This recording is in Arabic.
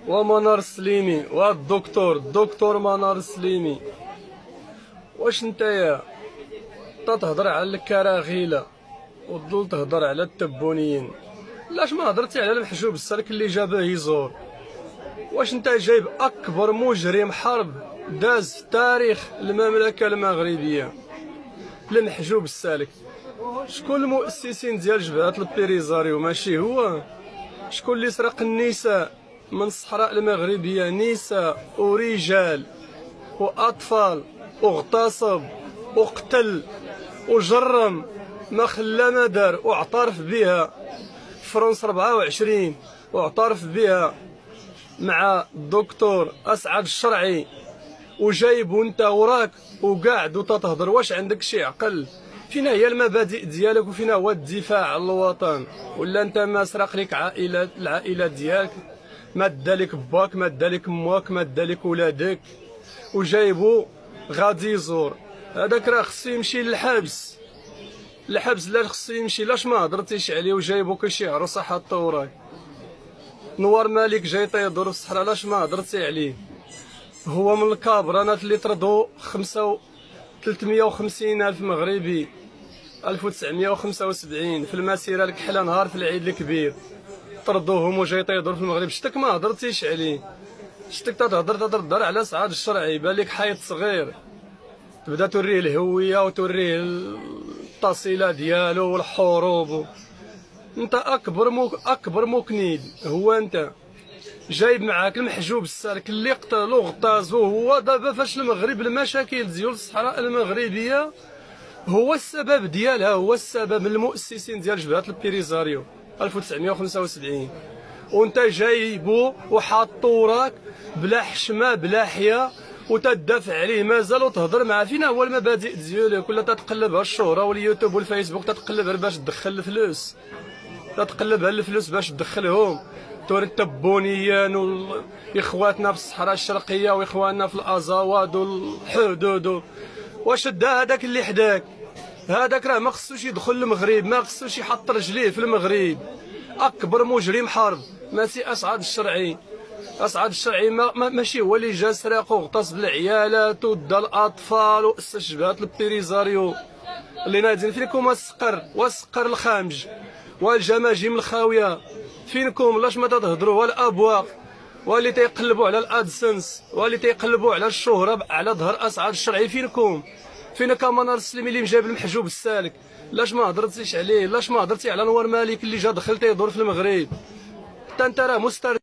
ومنار السليمي الدكتور منار السليمي. واش نتايا تهضر على الكراغيله وتضل تهضر على التبونيين؟ لاش ما هضرتي على المحجوب السالك اللي جابه يزور؟ واش انت جايب اكبر مجرم حرب داز في تاريخ المملكه المغربيه، المحجوب السالك؟ شكون المؤسسين ديال جبهه البيريزاريو؟ ماشي هو؟ شكون اللي سرق النساء من الصحراء المغربيه، نساء ورجال واطفال، واغتصب وقتل وجرم ما خلا ما دار، واعترف بها فرنسا 24 واعترف بها مع الدكتور اسعد الشرعي، وجايب انت وراك وقاعد وتتهضر؟ واش عندك شي عقل؟ فين هي المبادئ ديالك وفين هو الدفاع عن الوطن؟ ولا انت ما سرق لك العائله ديالك، ما دالك باك، ما دالك ماك، ما دالك ولادك، وجايبو غادي يزور؟ هذاك راه خصو يمشي للحبس، لا خصو يمشي. لاش ما هضرتيش عليه وجايبو شي عروسه حاطه وراك؟ نوار مالك جاي تيدور في الصحراء، لاش ما هضرتي عليه؟ هو من الكابرانات اللي طردوا 350 ألف مغربي 1975 في المسيره الكحله نهار في العيد الكبير، طردوهم وجاي تيدور في المغرب. شتك ما هضرتيش عليه؟ شتك تهضر على سعاد الشرعي؟ بالك حيط صغير تبدا توريه الهويه وتوريه التصيله ديالو والحروب. انت اكبر مكنيد هو انت. جايب معاك المحجوب السالك اللي قتلو وغتازو. هو دابا فاش المغرب المشاكل ديال الصحراء المغربيه هو السبب ديالها، هو السبب من المؤسسين ديال جبهه البيريزاريو 1975، وانت جايبو وحاطو وراك بلا حشمه بلا حياه وتدافع عليه مازال وتهضر معاه. فين هو المبادئ ديالك؟ ولا تتقلبها الشهره واليوتيوب والفيسبوك، تتقلبها باش تدخل الفلوس، تتقلبها الفلوس باش تدخلهم. توري التبونيين واخواتنا في الصحراء الشرقيه واخواننا في الازواد والحدود. واش دا هذاك اللي حداك؟ هذاك راه ما خصوش يدخل المغرب، ما خصوش يحط رجليه في المغرب. اكبر مجرم حرب ماشي اسعد الشرعي. اسعد الشرعي ماشي هو اللي جا سرق وغتصب العيالات ودا الاطفال واسس جبهه البيريزاريو اللي نادين. فينكم والسقر الخامج والجماجم الخاويه؟ فينكم؟ لاش ما تهضروا؟ والابواق واللي تيقلبوا على الادسنس واللي تيقلبوا على الشهره على ظهر اسعد الشرعي؟ فينكم؟ فينك منار السليمي اللي مجاب المحجوب السالك؟ لاش ما هضرتيش عليه؟ لاش ما هضرتي على نوار مالك اللي جا دخل تيدور في المغرب؟ حتى انت راه مستر